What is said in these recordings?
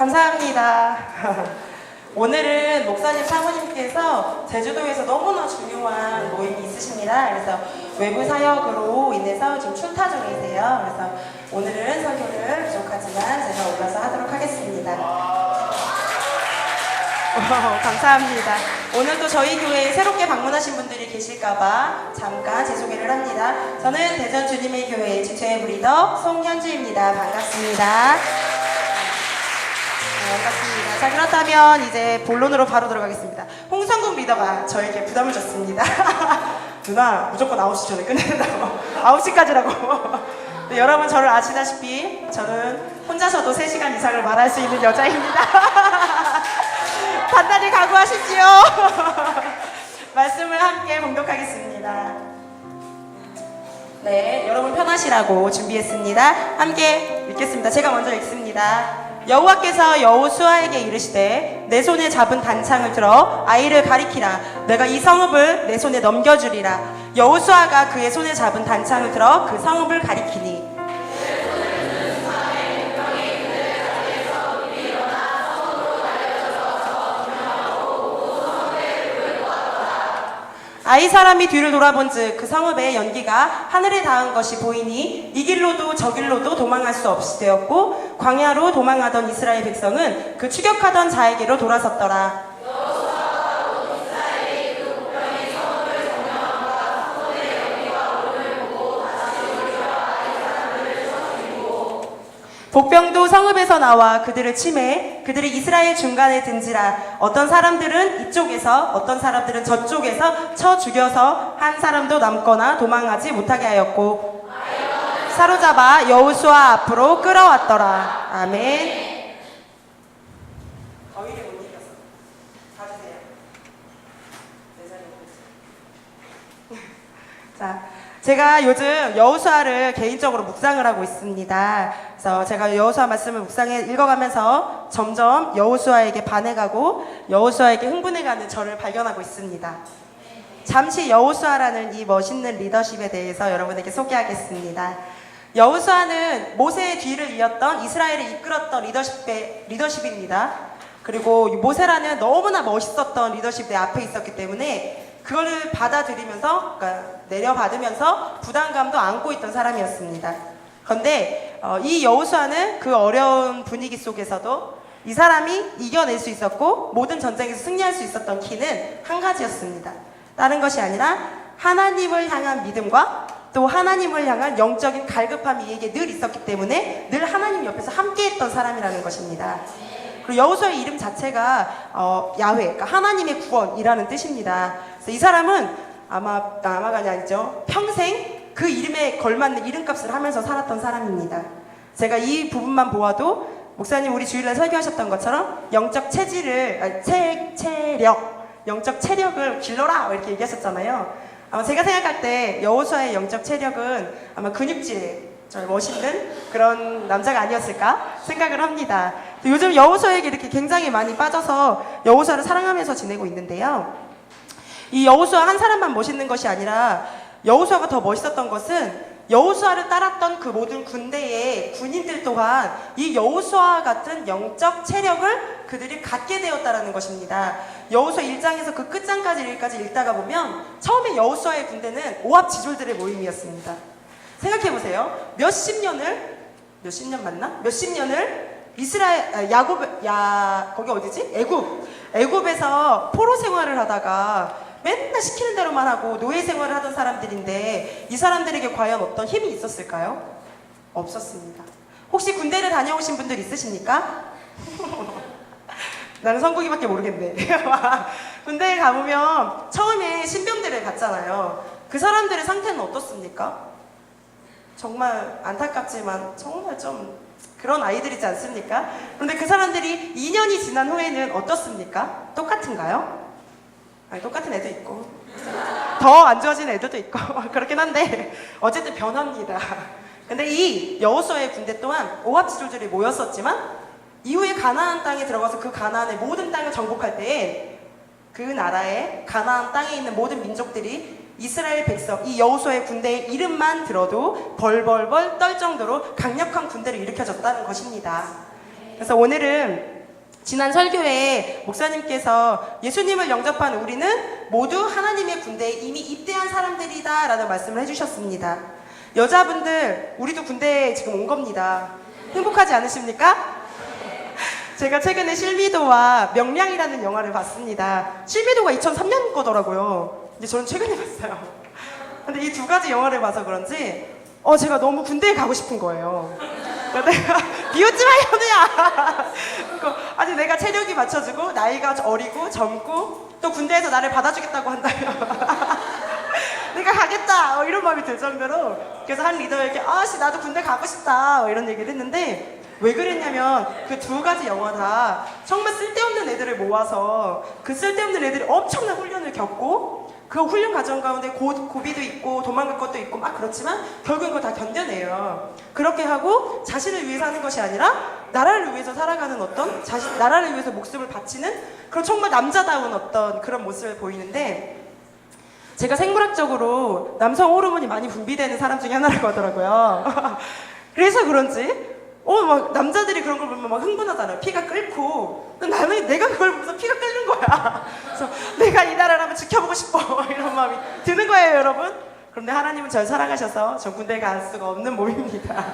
감사합니다. 오늘은 목사님 사모님께서 제주도에서 너무나 중요한 모임이 있으십니다. 그래서 외부 사역으로 인해서 지금 출타 중이세요. 그래서 오늘은 설교를 부족하지만 제가 올라서 하도록 하겠습니다. 감사합니다. 오늘도 저희 교회에 새롭게 방문하신 분들이 계실까봐 잠깐 제 소개를 합니다. 저는 대전 주님의 교회 주체의 리더 송현주입니다. 반갑습니다. 반갑습니다. 자, 그렇다면 이제 본론으로 바로 들어가겠습니다. 홍성국 리더가 저에게 부담을 줬습니다. 누나, 무조건 9시 전에 끝낸다고. 9시까지라고. 네, 여러분 저를 아시다시피 저는 혼자서도 3시간 이상을 말할 수 있는 여자입니다. 단단히 각오하십시오. 말씀을 함께 봉독하겠습니다. 네, 여러분 편하시라고 준비했습니다. 함께 읽겠습니다. 제가 먼저 읽습니다. 여호와께서 여호수아에게 이르시되 내 손에 잡은 단창을 들어 아이를 가리키라. 내가 이 성읍을 내 손에 넘겨주리라. 여호수아가 그의 손에 잡은 단창을 들어 그 성읍을 가리키니 아이 사람이 뒤를 돌아본즉 그 성읍의 연기가 하늘에 닿은 것이 보이니 이 길로도 저 길로도 도망할 수 없이 되었고 광야로 도망하던 이스라엘 백성은 그 추격하던 자에게로 돌아섰더라. 복병도 성읍에서 나와 그들을 치매 그들이 이스라엘 중간에 든지라. 어떤 사람들은 이쪽에서 어떤 사람들은 저쪽에서 쳐 죽여서 한 사람도 남거나 도망하지 못하게 하였고 사로잡아 여호수아 앞으로 끌어왔더라. 아멘. 어휘를 못 읽었어. 봐주세요. 자, 제가 요즘 여호수아를 개인적으로 묵상을 하고 있습니다. 그래서 제가 여호수아 말씀을 묵상해 읽어가면서 점점 여호수아에게 반해가고 여호수아에게 흥분해가는 저를 발견하고 있습니다. 잠시 여호수아라는 이 멋있는 리더십에 대해서 여러분에게 소개하겠습니다. 여호수아는 모세의 뒤를 이었던 이스라엘을 이끌었던 리더십입니다. 그리고 모세라는 너무나 멋있었던 리더십의 앞에 있었기 때문에 그거를 받아들이면서, 그러니까 내려받으면서 부담감도 안고 있던 사람이었습니다. 그런데 이 여호수아는 그 어려운 분위기 속에서도 이 사람이 이겨낼 수 있었고 모든 전쟁에서 승리할 수 있었던 키는 한 가지였습니다. 다른 것이 아니라 하나님을 향한 믿음과 또 하나님을 향한 영적인 갈급함이 이에게 늘 있었기 때문에 늘 하나님 옆에서 함께했던 사람이라는 것입니다. 그리고 여호수아의 이름 자체가 야훼, 그러니까 하나님의 구원이라는 뜻입니다. 그래서 이 사람은 아마가 아니죠. 평생 그 이름에 걸맞는 이름값을 하면서 살았던 사람입니다. 제가 이 부분만 보아도 목사님 우리 주일날 설교하셨던 것처럼 영적 영적 체력을 길러라 이렇게 얘기하셨잖아요. 아마 제가 생각할 때 여호수아의 영적 체력은 아마 근육질에 저 멋있는 그런 남자가 아니었을까 생각을 합니다. 요즘 여호수아에게 이렇게 굉장히 많이 빠져서 여호수아를 사랑하면서 지내고 있는데요. 이 여호수아 한 사람만 멋있는 것이 아니라 여호수아가 더 멋있었던 것은 여호수아를 따랐던 그 모든 군대의 군인들 또한 이 여호수아 같은 영적 체력을 그들이 갖게 되었다는 것입니다. 여호수아 1장에서 그 끝장까지 읽다가 보면 처음에 여호수아의 군대는 오합지졸들의 모임이었습니다. 생각해보세요. 몇십 년을 거기 어디지? 애굽에서 포로 생활을 하다가 맨날 시키는 대로만 하고 노예 생활을 하던 사람들인데 이 사람들에게 과연 어떤 힘이 있었을까요? 없었습니다. 혹시 군대를 다녀오신 분들 있으십니까? 나는 성국이밖에 모르겠네. 군대에 가보면 처음에 신병들을 갔잖아요. 그 사람들의 상태는 어떻습니까? 정말 안타깝지만 정말 좀 그런 아이들이지 않습니까? 그런데 그 사람들이 2년이 지난 후에는 어떻습니까? 똑같은가요? 아니, 똑같은 애도 있고 더 안 좋아진 애들도 있고 그렇긴 한데 어쨌든 변합니다. 근데 이 여호수아의 군대 또한 오합지졸들이 모였었지만 이후에 가나안 땅에 들어가서 그 가나안의 모든 땅을 정복할 때에 그 나라의 가나안 땅에 있는 모든 민족들이 이스라엘 백성, 이 여호수아의 군대의 이름만 들어도 벌벌벌 떨 정도로 강력한 군대를 일으켜줬다는 것입니다. 그래서 오늘은 지난 설교에 목사님께서 예수님을 영접한 우리는 모두 하나님의 군대에 이미 입대한 사람들이다 라는 말씀을 해주셨습니다. 여자분들, 우리도 군대에 지금 온 겁니다. 행복하지 않으십니까? 제가 최근에 실미도와 명량이라는 영화를 봤습니다. 실미도가 2003년 거더라고요. 근데 저는 최근에 봤어요. 근데 이 두 가지 영화를 봐서 그런지 제가 너무 군대에 가고 싶은 거예요. 내가 비웃지 마 현우야. 아니 내가 체력이 맞춰지고 나이가 어리고 젊고 또 군대에서 나를 받아주겠다고 한다면 내가 가겠다 이런 마음이 들 정도로, 그래서 한 리더에게 아씨 나도 군대 가고 싶다 이런 얘기를 했는데, 왜 그랬냐면 그 두 가지 영화 다 정말 쓸데없는 애들을 모아서 그 쓸데없는 애들이 엄청난 훈련을 겪고 그 훈련 과정 가운데 고비도 있고 도망갈 것도 있고 막 그렇지만 결국은 그걸 다 견뎌내요. 그렇게 하고 자신을 위해서 하는 것이 아니라 나라를 위해서 살아가는 어떤 나라를 위해서 목숨을 바치는 그런 정말 남자다운 어떤 그런 모습을 보이는데, 제가 생물학적으로 남성 호르몬이 많이 분비되는 사람 중에 하나라고 하더라고요. 그래서 그런지 막 남자들이 그런 걸 보면 막 흥분하잖아요. 피가 끓고. 나는 내가 그걸 보면서 피가 끓는 거야. 그래서 내가 이 나라를 한번 지켜보고 싶어 이런 마음이 드는 거예요, 여러분. 그런데 하나님은 절 사랑하셔서 전 군대에 갈 수가 없는 몸입니다.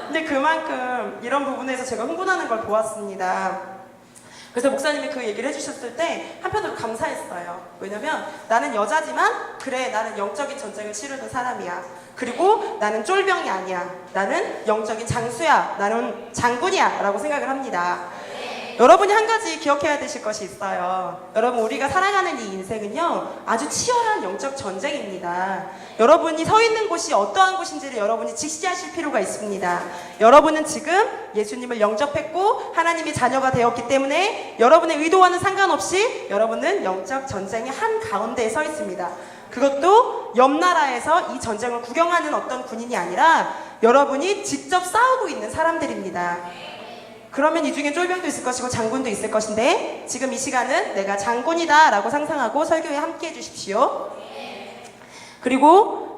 근데 그만큼 이런 부분에서 제가 흥분하는 걸 보았습니다. 그래서 목사님이 그 얘기를 해주셨을 때 한편으로 감사했어요. 왜냐면 나는 여자지만 그래 나는 영적인 전쟁을 치르는 사람이야. 그리고 나는 쫄병이 아니야. 나는 영적인 장수야. 나는 장군이야 라고 생각을 합니다. 여러분이 한 가지 기억해야 되실 것이 있어요. 여러분, 우리가 살아가는 이 인생은요 아주 치열한 영적 전쟁입니다. 여러분이 서 있는 곳이 어떠한 곳인지를 여러분이 직시하실 필요가 있습니다. 여러분은 지금 예수님을 영접했고 하나님의 자녀가 되었기 때문에 여러분의 의도와는 상관없이 여러분은 영적 전쟁의 한 가운데에 서 있습니다. 그것도 옆 나라에서 이 전쟁을 구경하는 어떤 군인이 아니라 여러분이 직접 싸우고 있는 사람들입니다. 그러면 이 중에 쫄병도 있을 것이고 장군도 있을 것인데, 지금 이 시간은 내가 장군이다 라고 상상하고 설교에 함께 해주십시오. 그리고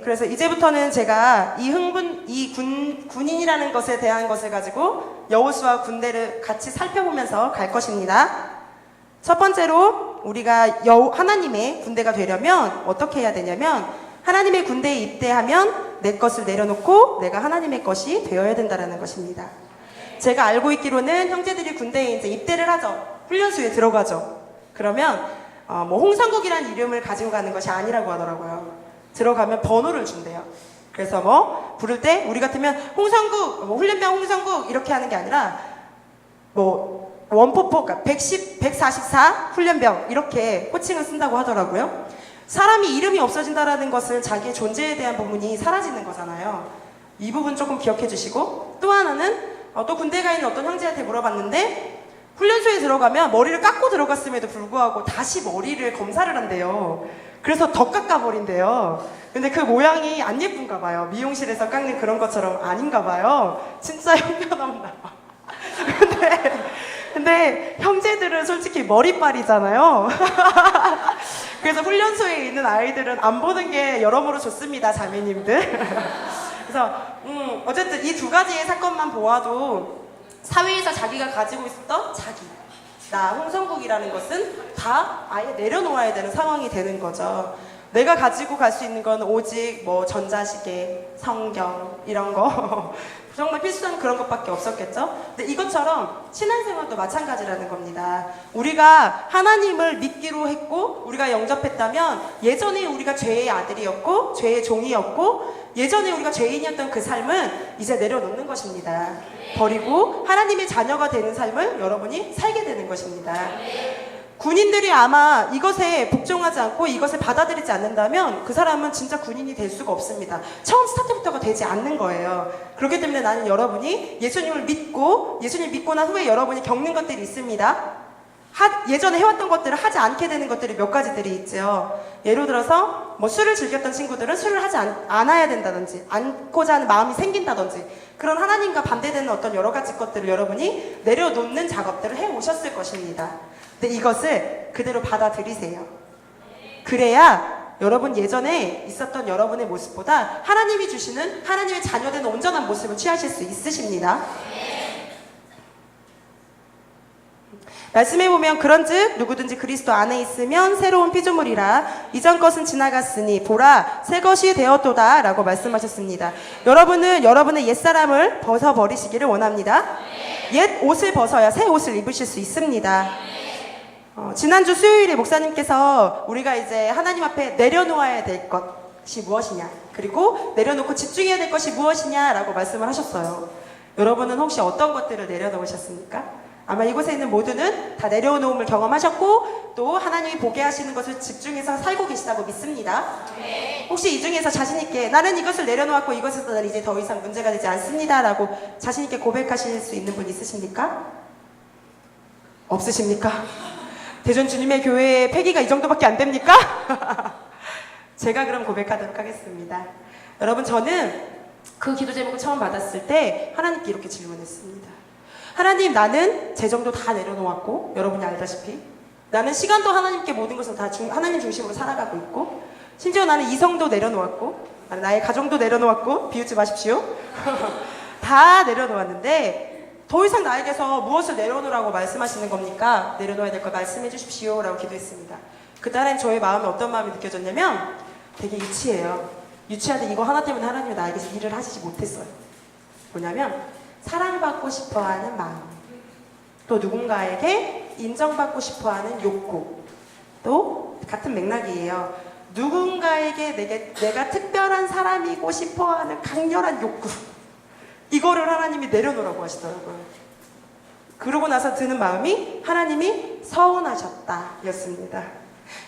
그래서 이제부터는 제가 이 군인이라는 것에 대한 것을 가지고 여호수아 군대를 같이 살펴보면서 갈 것입니다. 첫 번째로 우리가 하나님의 군대가 되려면 어떻게 해야 되냐면, 하나님의 군대에 입대하면 내 것을 내려놓고 내가 하나님의 것이 되어야 된다는 것입니다. 제가 알고 있기로는 형제들이 군대에 이제 입대를 하죠. 훈련소에 들어가죠. 그러면 홍성국이라는 이름을 가지고 가는 것이 아니라고 하더라고요. 들어가면 번호를 준대요. 그래서 부를 때 우리 같으면 홍성국, 훈련병 홍성국 이렇게 하는 게 아니라 원포포, 그러니까 144 훈련병 이렇게 호칭을 쓴다고 하더라고요. 사람이 이름이 없어진다라는 것은 자기의 존재에 대한 부분이 사라지는 거잖아요. 이 부분 조금 기억해 주시고, 또 하나는 또 군대 가 있는 어떤 형제한테 물어봤는데, 훈련소에 들어가면 머리를 깎고 들어갔음에도 불구하고 다시 머리를 검사를 한대요. 그래서 더 깎아버린대요. 근데 그 모양이 안 예쁜가 봐요. 미용실에서 깎는 그런 것처럼 아닌가 봐요. 진짜 형편없나 봐. 근데 형제들은 솔직히 머리빨이잖아요. 그래서 훈련소에 있는 아이들은 안 보는 게 여러모로 좋습니다, 자매님들. 그래서 어쨌든 이 두 가지의 사건만 보아도 사회에서 자기가 가지고 있었던 나 홍성국이라는 것은 다 아예 내려놓아야 되는 상황이 되는 거죠. 내가 가지고 갈 수 있는 건 오직 전자시계, 성경 이런 거 정말 필수한 그런 것밖에 없었겠죠. 근데 이것처럼 신앙생활도 마찬가지라는 겁니다. 우리가 하나님을 믿기로 했고 우리가 영접했다면, 예전에 우리가 죄의 아들이었고 죄의 종이었고 예전에 우리가 죄인이었던 그 삶은 이제 내려놓는 것입니다. 버리고 하나님의 자녀가 되는 삶을 여러분이 살게 되는 것입니다. 군인들이 아마 이것에 복종하지 않고 이것을 받아들이지 않는다면 그 사람은 진짜 군인이 될 수가 없습니다. 처음 스타트부터가 되지 않는 거예요. 그렇기 때문에 나는 여러분이 예수님을 믿고 난 후에 여러분이 겪는 것들이 있습니다. 예전에 해왔던 것들을 하지 않게 되는 것들이 몇 가지들이 있죠. 예를 들어서 술을 즐겼던 친구들은 술을 하지 않아야 된다든지, 않고자 하는 마음이 생긴다든지, 그런 하나님과 반대되는 어떤 여러 가지 것들을 여러분이 내려놓는 작업들을 해오셨을 것입니다. 근데 이것을 그대로 받아들이세요. 그래야 여러분 예전에 있었던 여러분의 모습보다 하나님이 주시는 하나님의 자녀된 온전한 모습을 취하실 수 있으십니다. 말씀해 보면 그런즉 누구든지 그리스도 안에 있으면 새로운 피조물이라 이전 것은 지나갔으니 보라 새 것이 되었도다 라고 말씀하셨습니다. 여러분은 여러분의 옛사람을 벗어버리시기를 원합니다. 옛 옷을 벗어야 새 옷을 입으실 수 있습니다. 지난주 수요일에 목사님께서 우리가 이제 하나님 앞에 내려놓아야 될 것이 무엇이냐, 그리고 내려놓고 집중해야 될 것이 무엇이냐라고 말씀을 하셨어요. 여러분은 혹시 어떤 것들을 내려놓으셨습니까? 아마 이곳에 있는 모두는 다 내려놓음을 경험하셨고 또 하나님이 보게 하시는 것을 집중해서 살고 계시다고 믿습니다. 혹시 이 중에서 자신있게 나는 이것을 내려놓았고 이것에서 나는 이제 더 이상 문제가 되지 않습니다 라고 자신있게 고백하실 수 있는 분 있으십니까? 없으십니까? 대전 주님의 교회의 폐기가 이 정도밖에 안 됩니까? 제가 그럼 고백하도록 하겠습니다. 여러분, 저는 그 기도 제목을 처음 받았을 때 하나님께 이렇게 질문했습니다. 하나님, 나는 재정도 다 내려놓았고, 여러분이 알다시피 나는 시간도 하나님께 모든 것을 다 하나님 중심으로 살아가고 있고, 심지어 나는 이성도 내려놓았고, 나의 가정도 내려놓았고, 비웃지 마십시오. 다 내려놓았는데 더 이상 나에게서 무엇을 내려놓으라고 말씀하시는 겁니까? 내려놓아야 될 걸 말씀해 주십시오 라고 기도했습니다. 그날엔 저의 마음에 어떤 마음이 느껴졌냐면 되게 유치해요. 유치한데 이거 하나 때문에 하나님이 나에게 일을 하시지 못했어요. 뭐냐면 사랑받고 싶어하는 마음, 또 누군가에게 인정받고 싶어하는 욕구, 또 같은 맥락이에요. 누군가에게 내가 특별한 사람이고 싶어하는 강렬한 욕구, 이거를 하나님이 내려놓으라고 하시더라고요. 그러고 나서 드는 마음이 하나님이 서운하셨다 였습니다.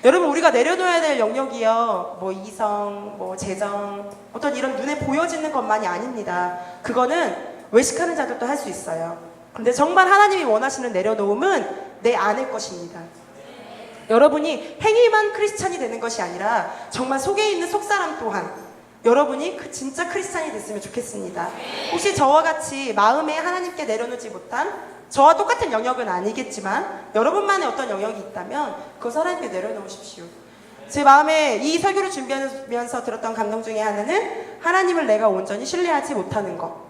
여러분, 우리가 내려놓아야 될 영역이요, 뭐 이성, 뭐 재정, 어떤 이런 눈에 보여지는 것만이 아닙니다. 그거는 외식하는 자들도 할 수 있어요. 근데 정말 하나님이 원하시는 내려놓음은 내 안의 것입니다. 여러분이 행위만 크리스찬이 되는 것이 아니라 정말 속에 있는 속사람 또한 여러분이 진짜 크리스찬이 됐으면 좋겠습니다. 혹시 저와 같이 마음에 하나님께 내려놓지 못한, 저와 똑같은 영역은 아니겠지만 여러분만의 어떤 영역이 있다면 그것을 하나님께 내려놓으십시오. 제 마음에 이 설교를 준비하면서 들었던 감동 중에 하나는 하나님을 내가 온전히 신뢰하지 못하는 것,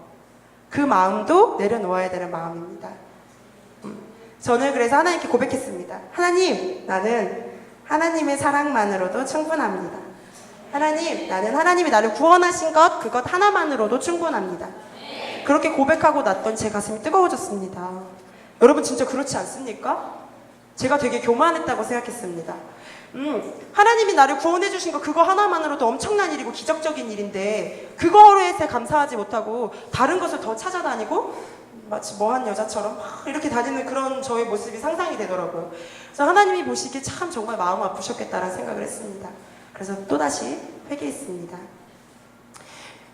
그 마음도 내려놓아야 되는 마음입니다. 저는 그래서 하나님께 고백했습니다. 하나님, 나는 하나님의 사랑만으로도 충분합니다. 하나님, 나는 하나님이 나를 구원하신 것, 그것 하나만으로도 충분합니다. 그렇게 고백하고 났던 제 가슴이 뜨거워졌습니다. 여러분, 진짜 그렇지 않습니까? 제가 되게 교만했다고 생각했습니다. 하나님이 나를 구원해 주신 거, 그거 하나만으로도 엄청난 일이고 기적적인 일인데 그거에 감사하지 못하고 다른 것을 더 찾아다니고 마치 뭐한 여자처럼 막 이렇게 다니는 그런 저의 모습이 상상이 되더라고요. 그래서 하나님이 보시기에 참 정말 마음 아프셨겠다라는 생각을 했습니다. 그래서 또다시 회개했습니다.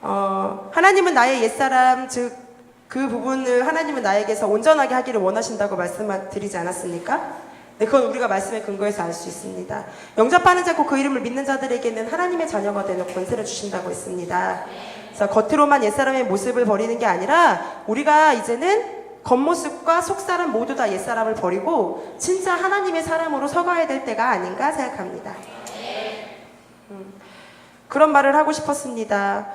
하나님은 나의 옛사람, 즉 그 부분을 하나님은 나에게서 온전하게 하기를 원하신다고 말씀드리지 않았습니까? 네, 그건 우리가 말씀의 근거에서 알 수 있습니다. 영접하는 자고 그 이름을 믿는 자들에게는 하나님의 자녀가 되는 권세를 주신다고 했습니다. 그래서 겉으로만 옛사람의 모습을 버리는 게 아니라 우리가 이제는 겉모습과 속사람 모두 다 옛사람을 버리고 진짜 하나님의 사람으로 서가야 될 때가 아닌가 생각합니다. 그런 말을 하고 싶었습니다.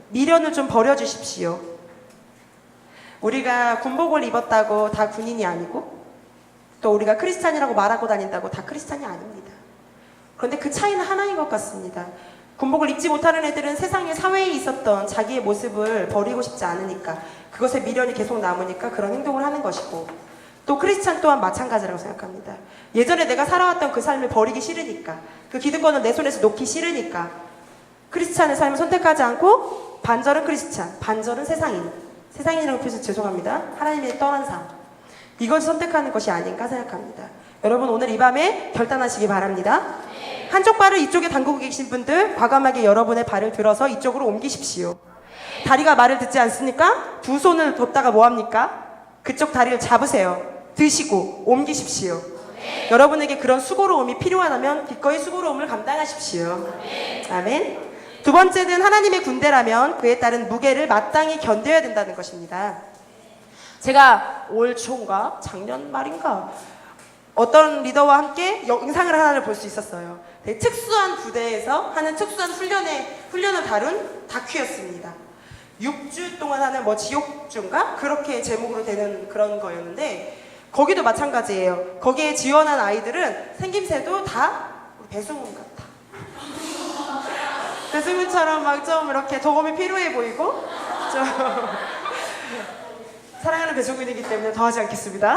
미련을 좀 버려주십시오. 우리가 군복을 입었다고 다 군인이 아니고 또 우리가 크리스찬이라고 말하고 다닌다고 다 크리스찬이 아닙니다. 그런데 그 차이는 하나인 것 같습니다. 군복을 입지 못하는 애들은 세상에, 사회에 있었던 자기의 모습을 버리고 싶지 않으니까, 그것에 미련이 계속 남으니까 그런 행동을 하는 것이고, 또 크리스찬 또한 마찬가지라고 생각합니다. 예전에 내가 살아왔던 그 삶을 버리기 싫으니까, 그 기득권을 내 손에서 놓기 싫으니까 크리스찬의 삶을 선택하지 않고 반절은 크리스찬, 반절은 세상인이라고 표해서 죄송합니다. 하나님의 떠난 삶, 이걸 선택하는 것이 아닌가 생각합니다. 여러분, 오늘 이 밤에 결단하시기 바랍니다. 한쪽 발을 이쪽에 담그고 계신 분들, 과감하게 여러분의 발을 들어서 이쪽으로 옮기십시오. 다리가 말을 듣지 않습니까? 두 손을 뒀다가 뭐합니까? 그쪽 다리를 잡으세요. 드시고 옮기십시오. 여러분에게 그런 수고로움이 필요하다면 기꺼이 수고로움을 감당하십시오. 아멘. 두 번째는 하나님의 군대라면 그에 따른 무게를 마땅히 견뎌야 된다는 것입니다. 제가 올 초인가 작년 말인가 어떤 리더와 함께 영상을 하나를 볼 수 있었어요. 되게 특수한 부대에서 하는 특수한 훈련을 다룬 다큐였습니다. 6주 동안 하는 지옥주인가? 그렇게 제목으로 되는 그런 거였는데, 거기도 마찬가지예요. 거기에 지원한 아이들은 생김새도 다 배수문 같아. 배수문처럼 막 좀 이렇게 도움이 필요해 보이고 좀 사랑하는 배수문이기 때문에 더 하지 않겠습니다.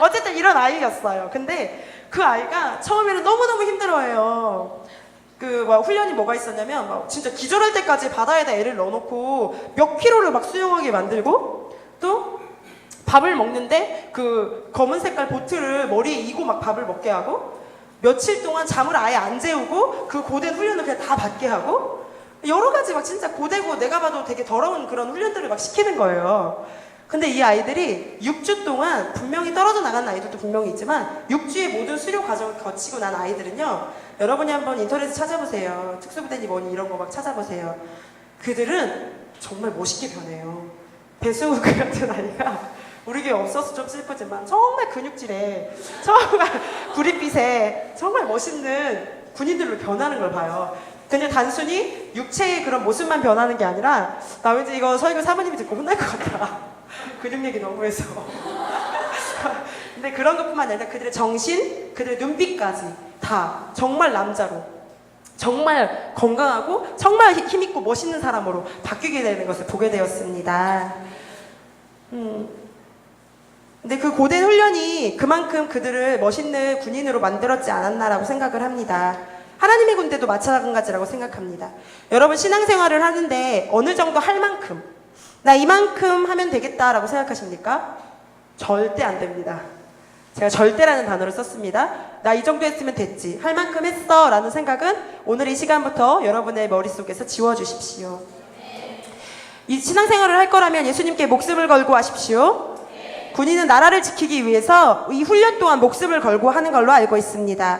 어쨌든 이런 아이였어요. 근데 그 아이가 처음에는 너무너무 힘들어해요. 훈련이 뭐가 있었냐면 막 진짜 기절할 때까지 바다에다 애를 넣어놓고 몇 킬로를 막 수영하게 만들고, 또 밥을 먹는데 그 검은 색깔 보트를 머리에 이고 막 밥을 먹게 하고, 며칠 동안 잠을 아예 안 재우고 그 고된 훈련을 그냥 다 받게 하고, 여러 가지 막 진짜 고되고 내가 봐도 되게 더러운 그런 훈련들을 막 시키는 거예요. 근데 이 아이들이 6주 동안, 분명히 떨어져 나간 아이들도 분명히 있지만 6주의 모든 수료 과정을 거치고 난 아이들은요, 여러분이 한번 인터넷에 찾아보세요. 특수부대니 뭐니 이런 거 막 찾아보세요. 그들은 정말 멋있게 변해요. 배수우 같은 아이가 우리 교회 없어서 좀 슬프지만 정말 근육질에, 정말 구릿빛에 정말 멋있는 군인들로 변하는 걸 봐요. 그냥 단순히 육체의 그런 모습만 변하는 게 아니라, 나 왠지 이거 설교 사모님이 듣고 혼날 것 같다. 근육 얘기 너무 해서. 근데 그런 것뿐만 아니라 그들의 정신, 그들의 눈빛까지 다 정말 남자로, 정말 건강하고 정말 힘있고 멋있는 사람으로 바뀌게 되는 것을 보게 되었습니다. 근데 그 고된 훈련이 그만큼 그들을 멋있는 군인으로 만들었지 않았나라고 생각을 합니다. 하나님의 군대도 마찬가지라고 생각합니다. 여러분, 신앙생활을 하는데 어느 정도 할 만큼, 나 이만큼 하면 되겠다라고 생각하십니까? 절대 안 됩니다. 제가 절대라는 단어를 썼습니다. 나 이 정도 했으면 됐지, 할 만큼 했어 라는 생각은 오늘 이 시간부터 여러분의 머릿속에서 지워주십시오. 이 신앙생활을 할 거라면 예수님께 목숨을 걸고 하십시오. 군인은 나라를 지키기 위해서 이 훈련 또한 목숨을 걸고 하는 걸로 알고 있습니다.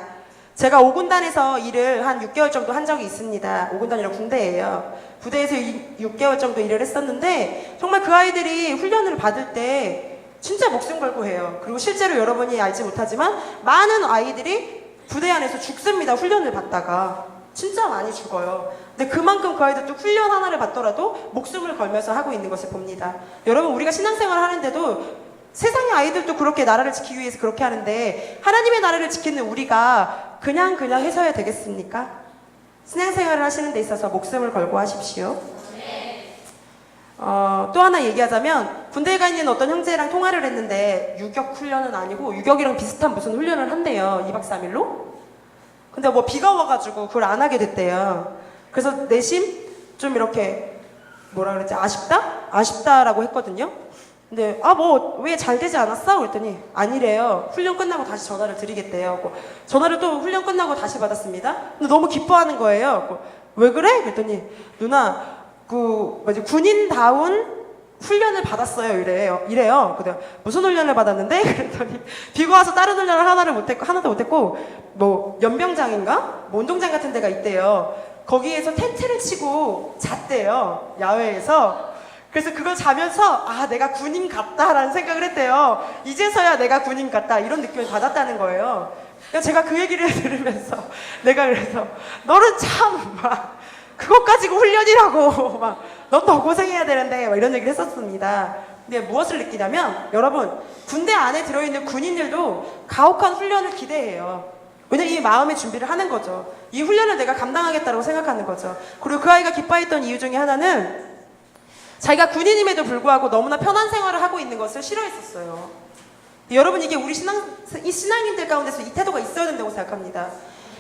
제가 5군단에서 일을 한 6개월 정도 한 적이 있습니다. 5군단이라 군대예요. 부대에서 6개월 정도 일을 했었는데, 정말 그 아이들이 훈련을 받을 때 진짜 목숨 걸고 해요. 그리고 실제로 여러분이 알지 못하지만 많은 아이들이 부대 안에서 죽습니다. 훈련을 받다가 진짜 많이 죽어요. 근데 그만큼 그 아이들도 훈련 하나를 받더라도 목숨을 걸면서 하고 있는 것을 봅니다. 여러분, 우리가 신앙생활을 하는데도 세상의 아이들도 그렇게 나라를 지키기 위해서 그렇게 하는데, 하나님의 나라를 지키는 우리가 그냥 해서야 되겠습니까? 신앙생활을 하시는 데 있어서 목숨을 걸고 하십시오. 또 하나 얘기하자면, 군대에 가 있는 어떤 형제랑 통화를 했는데 유격 훈련은 아니고 유격이랑 비슷한 무슨 훈련을 한대요. 2박 3일로. 근데 뭐 비가 와가지고 그걸 안 하게 됐대요. 그래서 내심 좀 이렇게 뭐라 그랬지? 아쉽다라고 했거든요. 근데 왜 잘 되지 않았어? 그랬더니 아니래요. 훈련 끝나고 다시 전화를 드리겠대요. 전화를 또 훈련 끝나고 다시 받았습니다. 근데 너무 기뻐하는 거예요. 왜 그래? 그랬더니 누나 군인다운 훈련을 받았어요. 이래요. 근데 무슨 훈련을 받았는데? 그랬더니 비가 와서 다른 훈련을 하나도 못했고 뭐 연병장인가? 뭐 운동장 같은 데가 있대요. 거기에서 텐트를 치고 잤대요. 야외에서. 그래서 그걸 자면서 내가 군인 같다라는 생각을 했대요. 이제서야 내가 군인 같다, 이런 느낌을 받았다는 거예요. 제가 그 얘기를 들으면서 내가 그래서 너는 참 그것 가지고 훈련이라고 넌 더 고생해야 되는데 이런 얘기를 했었습니다. 근데 무엇을 느끼냐면, 여러분, 군대 안에 들어있는 군인들도 가혹한 훈련을 기대해요. 왜냐면 이 마음의 준비를 하는 거죠. 이 훈련을 내가 감당하겠다고 생각하는 거죠. 그리고 그 아이가 기뻐했던 이유 중에 하나는 자기가 군인임에도 불구하고 너무나 편한 생활을 하고 있는 것을 싫어했었어요. 여러분, 이게 우리 신앙인들 가운데서 이 태도가 있어야 된다고 생각합니다.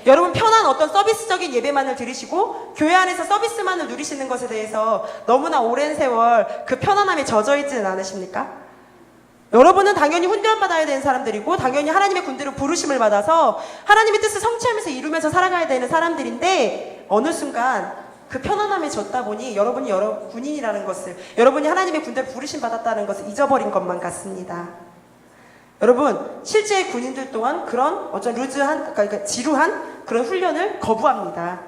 여러분, 편한 어떤 서비스적인 예배만을 들으시고 교회 안에서 서비스만을 누리시는 것에 대해서 너무나 오랜 세월 그 편안함에 젖어 있지는 않으십니까? 여러분은 당연히 훈련받아야 되는 사람들이고, 당연히 하나님의 군대로 부르심을 받아서 하나님의 뜻을 성취하면서 이루면서 살아가야 되는 사람들인데, 어느 순간 그 편안함에 젖다 보니 여러분이 군인이라는 것을, 여러분이 하나님의 군대를 부르심 받았다는 것을 잊어버린 것만 같습니다. 여러분, 실제 군인들 또한 그런 어떤 그러니까 지루한 그런 훈련을 거부합니다.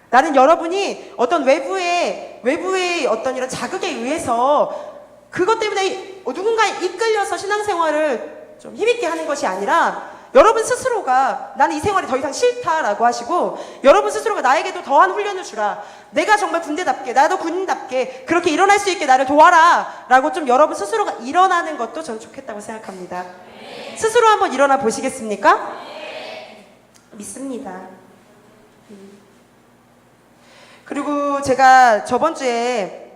나는 여러분이 어떤 외부의 어떤 이런 자극에 의해서 그것 때문에 누군가에 이끌려서 신앙생활을 좀 힘있게 하는 것이 아니라, 여러분 스스로가 나는 이 생활이 더 이상 싫다라고 하시고, 여러분 스스로가 나에게도 더한 훈련을 주라, 내가 정말 군대답게, 나도 군인답게 그렇게 일어날 수 있게 나를 도와라 라고 좀 여러분 스스로가 일어나는 것도 저는 좋겠다고 생각합니다. 스스로 한번 일어나 보시겠습니까? 믿습니다. 그리고 제가 저번 주에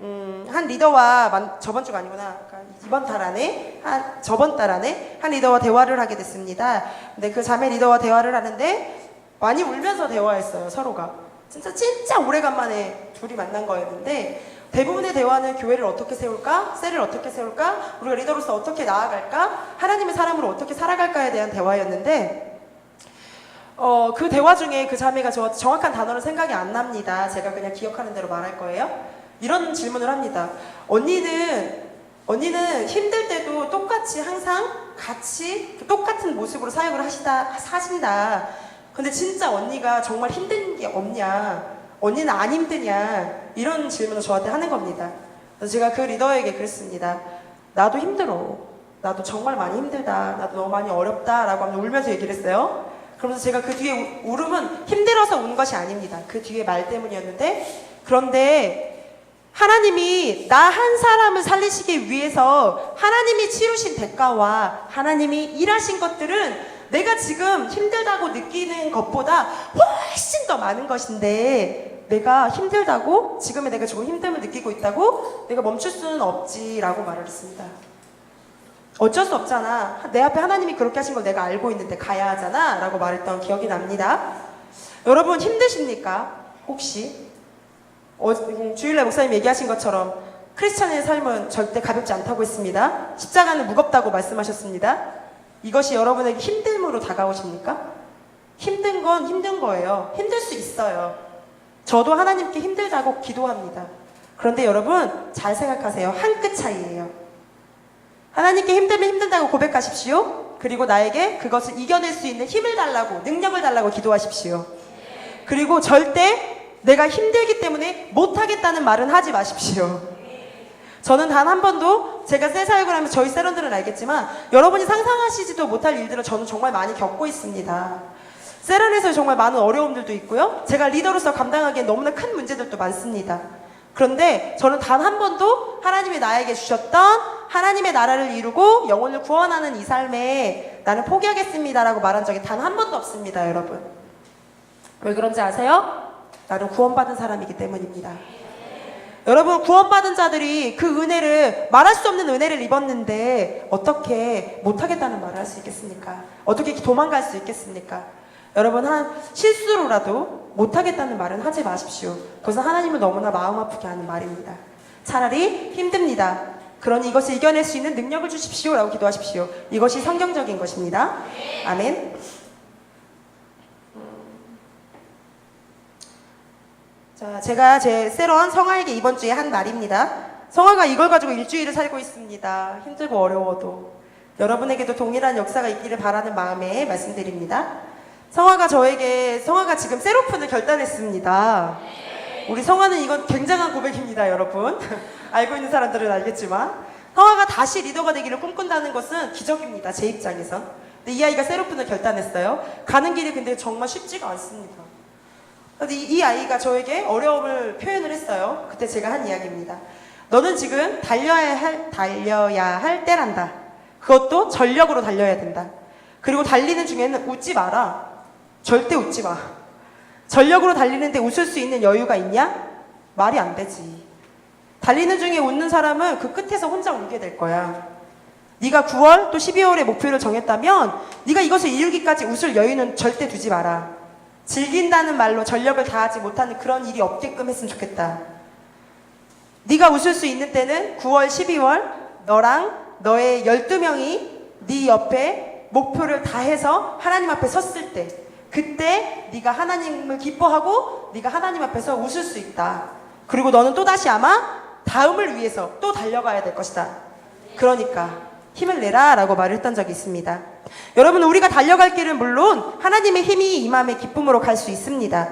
한 리더와 저번 주가 아니구나. 저번 달 안에 한 리더와 대화를 하게 됐습니다. 근데 그 자매 리더와 대화를 하는데 많이 울면서 대화했어요, 서로가. 진짜 오래간만에 둘이 만난 거였는데 대부분의 대화는 교회를 어떻게 세울까? 셀을 어떻게 세울까? 우리가 리더로서 어떻게 나아갈까? 하나님의 사람으로 어떻게 살아갈까에 대한 대화였는데 그 대화 중에 그 자매가 저 정확한 단어는 생각이 안 납니다. 제가 그냥 기억하는 대로 말할 거예요. 이런 질문을 합니다. 언니는 힘들 때도 똑같이 항상 같이 똑같은 모습으로 사역을 사신다. 근데 진짜 언니가 정말 힘든 게 없냐? 언니는 안 힘드냐? 이런 질문을 저한테 하는 겁니다. 그래서 제가 그 리더에게 그랬습니다. 나도 힘들어. 나도 정말 많이 힘들다. 나도 너무 많이 어렵다. 라고 하면서 울면서 얘기를 했어요. 그러면서 제가 그 뒤에 울음은 힘들어서 운 것이 아닙니다. 그 뒤에 말 때문이었는데 그런데 하나님이 나 한 사람을 살리시기 위해서 하나님이 치루신 대가와 하나님이 일하신 것들은 내가 지금 힘들다고 느끼는 것보다 훨씬 더 많은 것인데 내가 힘들다고 지금의 내가 조금 힘듦을 느끼고 있다고 내가 멈출 수는 없지라고 말을 했습니다. 어쩔 수 없잖아. 내 앞에 하나님이 그렇게 하신 걸 내가 알고 있는데 가야 하잖아 라고 말했던 기억이 납니다. 여러분 힘드십니까? 혹시? 주일날 목사님 얘기하신 것처럼 크리스찬의 삶은 절대 가볍지 않다고 했습니다. 십자가는 무겁다고 말씀하셨습니다. 이것이 여러분에게 힘듦으로 다가오십니까? 힘든 건 힘든 거예요. 힘들 수 있어요. 저도 하나님께 힘들다고 기도합니다. 그런데 여러분 잘 생각하세요. 한 끗 차이예요. 하나님께 힘들면 힘들다고 고백하십시오. 그리고 나에게 그것을 이겨낼 수 있는 힘을 달라고, 능력을 달라고 기도하십시오. 그리고 절대 내가 힘들기 때문에 못하겠다는 말은 하지 마십시오. 저는 단 한 번도 제가 새 사역을 하면서 저희 세런들은 알겠지만 여러분이 상상하시지도 못할 일들을 저는 정말 많이 겪고 있습니다. 세런에서 정말 많은 어려움들도 있고요. 제가 리더로서 감당하기엔 너무나 큰 문제들도 많습니다. 그런데 저는 단 한 번도 하나님이 나에게 주셨던 하나님의 나라를 이루고 영혼을 구원하는 이 삶에 나는 포기하겠습니다라고 말한 적이 단 한 번도 없습니다, 여러분. 왜 그런지 아세요? 나는 구원받은 사람이기 때문입니다. 여러분 구원받은 자들이 그 은혜를 말할 수 없는 은혜를 입었는데 어떻게 못하겠다는 말을 할 수 있겠습니까? 어떻게 도망갈 수 있겠습니까? 여러분 한 실수로라도 못하겠다는 말은 하지 마십시오. 그것은 하나님을 너무나 마음 아프게 하는 말입니다. 차라리 힘듭니다. 그러니 이것을 이겨낼 수 있는 능력을 주십시오 라고 기도하십시오. 이것이 성경적인 것입니다. 아멘. 자, 제가 제 세런 성아에게 이번 주에 한 말입니다. 성아가 이걸 가지고 일주일을 살고 있습니다. 힘들고 어려워도. 여러분에게도 동일한 역사가 있기를 바라는 마음에 말씀드립니다. 성아가 지금 셀오픈을 결단했습니다. 우리 성아는 이건 굉장한 고백입니다, 여러분. 알고 있는 사람들은 알겠지만. 성아가 다시 리더가 되기를 꿈꾼다는 것은 기적입니다, 제 입장에서. 근데 이 아이가 셀오픈을 결단했어요. 가는 길이 근데 정말 쉽지가 않습니다. 근데 이 아이가 저에게 어려움을 표현을 했어요. 그때 제가 한 이야기입니다. 너는 지금 달려야 할 때란다. 그것도 전력으로 달려야 된다. 그리고 달리는 중에는 웃지 마라. 절대 웃지 마. 전력으로 달리는데 웃을 수 있는 여유가 있냐? 말이 안 되지. 달리는 중에 웃는 사람은 그 끝에서 혼자 울게 될 거야. 네가 9월 또 12월에 목표를 정했다면 네가 이것을 이루기까지 웃을 여유는 절대 두지 마라. 즐긴다는 말로 전력을 다하지 못하는 그런 일이 없게끔 했으면 좋겠다. 네가 웃을 수 있는 때는 9월, 12월 너랑 너의 12명이 네 옆에 목표를 다해서 하나님 앞에 섰을 때 그때 네가 하나님을 기뻐하고 네가 하나님 앞에서 웃을 수 있다. 그리고 너는 또다시 아마 다음을 위해서 또 달려가야 될 것이다. 그러니까 힘을 내라 라고 말을 했던 적이 있습니다. 여러분 우리가 달려갈 길은 물론 하나님의 힘이 임함의 기쁨으로 갈 수 있습니다.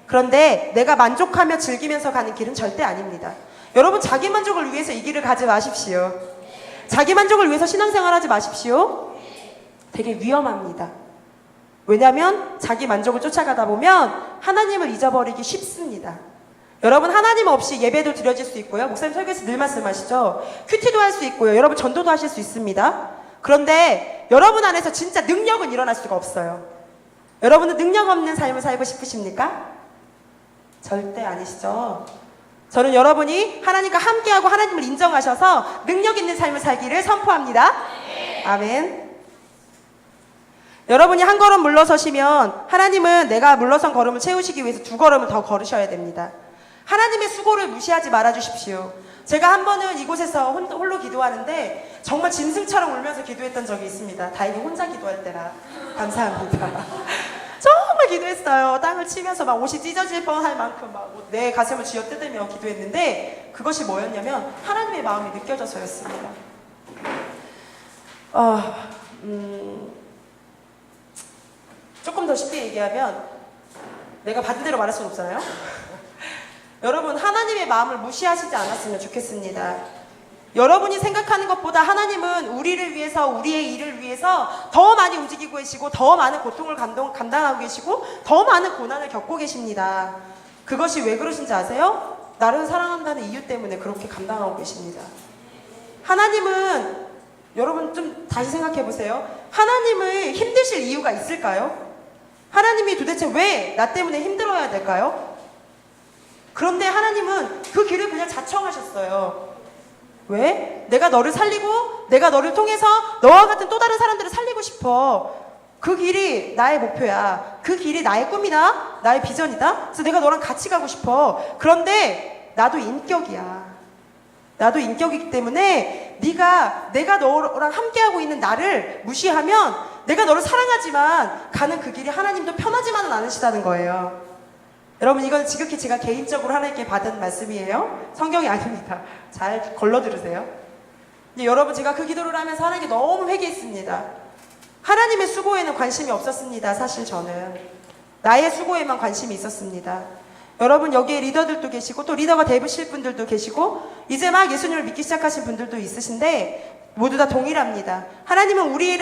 그런데 내가 만족하며 즐기면서 가는 길은 절대 아닙니다. 여러분 자기 만족을 위해서 이 길을 가지 마십시오. 자기 만족을 위해서 신앙생활 하지 마십시오. 되게 위험합니다. 왜냐하면 자기 만족을 쫓아가다 보면 하나님을 잊어버리기 쉽습니다. 여러분 하나님 없이 예배도 드려질 수 있고요. 목사님 설교에서 늘 말씀하시죠. 큐티도 할 수 있고요. 여러분 전도도 하실 수 있습니다. 그런데 여러분 안에서 진짜 능력은 일어날 수가 없어요. 여러분은 능력 없는 삶을 살고 싶으십니까? 절대 아니시죠? 저는 여러분이 하나님과 함께하고 하나님을 인정하셔서 능력 있는 삶을 살기를 선포합니다. 아멘. 여러분이 한 걸음 물러서시면 하나님은 내가 물러선 걸음을 채우시기 위해서 두 걸음을 더 걸으셔야 됩니다. 하나님의 수고를 무시하지 말아주십시오. 제가 한 번은 이곳에서 홀로 기도하는데 정말 짐승처럼 울면서 기도했던 적이 있습니다. 다행히 혼자 기도할 때라 감사합니다. 정말 기도했어요. 땅을 치면서 막 옷이 찢어질 뻔할 만큼 막 내 가슴을 쥐어뜯으며 기도했는데 그것이 뭐였냐면 하나님의 마음이 느껴져서였습니다. 조금 더 쉽게 얘기하면 내가 받은 대로 말할 수는 없잖아요. 여러분 하나님의 마음을 무시하시지 않았으면 좋겠습니다. 여러분이 생각하는 것보다 하나님은 우리를 위해서 우리의 일을 위해서 더 많이 움직이고 계시고 더 많은 고통을 감당하고 계시고 더 많은 고난을 겪고 계십니다. 그것이 왜 그러신지 아세요? 나를 사랑한다는 이유 때문에 그렇게 감당하고 계십니다. 하나님은 여러분 좀 다시 생각해 보세요. 하나님을 힘드실 이유가 있을까요? 하나님이 도대체 왜 나 때문에 힘들어야 될까요? 그런데 하나님은 그 길을 그냥 자청하셨어요. 왜? 내가 너를 살리고 내가 너를 통해서 너와 같은 또 다른 사람들을 살리고 싶어. 그 길이 나의 목표야. 그 길이 나의 꿈이다. 나의 비전이다. 그래서 내가 너랑 같이 가고 싶어. 그런데 나도 인격이야. 나도 인격이기 때문에 내가 너랑 함께하고 있는 나를 무시하면 내가 너를 사랑하지만 가는 그 길이 하나님도 편하지만은 않으시다는 거예요. 여러분 이건 지극히 제가 개인적으로 하나님께 받은 말씀이에요. 성경이 아닙니다. 잘 걸러 들으세요. 근데 여러분 제가 그 기도를 하면서 하나님께 너무 회개했습니다. 하나님의 수고에는 관심이 없었습니다. 사실 저는 나의 수고에만 관심이 있었습니다. 여러분 여기에 리더들도 계시고 또 리더가 되실 분들도 계시고 이제 막 예수님을 믿기 시작하신 분들도 있으신데 모두 다 동일합니다. 하나님은 이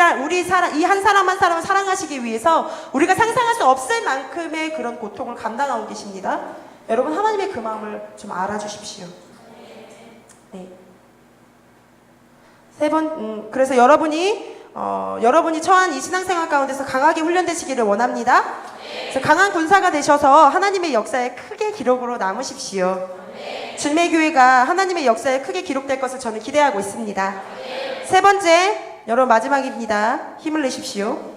한 사람 한 사람을 사랑하시기 위해서 우리가 상상할 수 없을 만큼의 그런 고통을 감당하고 계십니다. 여러분 하나님의 그 마음을 좀 알아주십시오. 네. 그래서 여러분이 처한 이 신앙생활 가운데서 강하게 훈련되시기를 원합니다. 그래서 강한 군사가 되셔서 하나님의 역사에 크게 기록으로 남으십시오. 준매교회가 하나님의 역사에 크게 기록될 것을 저는 기대하고 있습니다. 세 번째, 여러분 마지막입니다. 힘을 내십시오.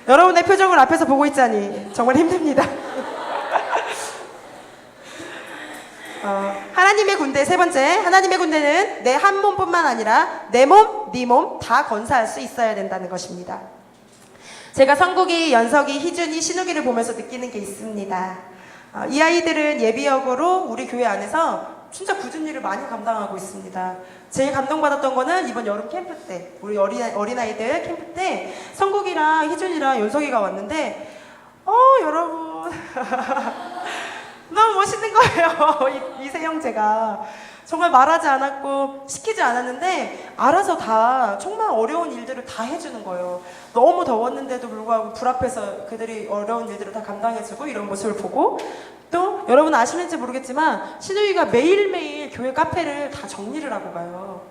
여러분의 표정을 앞에서 보고 있자니 정말 힘듭니다. 하나님의 군대 세 번째, 하나님의 군대는 내 한 몸뿐만 아니라 내 몸, 네 몸 다 건사할 수 있어야 된다는 것입니다. 제가 성국이, 연석이, 희준이, 신욱이를 보면서 느끼는 게 있습니다. 이 아이들은 예비역으로 우리 교회 안에서 진짜 굳은 일을 많이 감당하고 있습니다. 제일 감동받았던 거는 이번 여름 캠프 때 우리 어린아이들 캠프 때 성국이랑 희준이랑 연석이가 왔는데 여러분 너무 멋있는 거예요. 이 세 형제가 정말 말하지 않았고 시키지 않았는데 알아서 다 정말 어려운 일들을 다 해주는 거예요. 너무 더웠는데도 불구하고 불 앞에서 그들이 어려운 일들을 다 감당해주고 이런 모습을 보고 또 여러분 아시는지 모르겠지만 신우이가 매일매일 교회 카페를 다 정리를 하고 가요.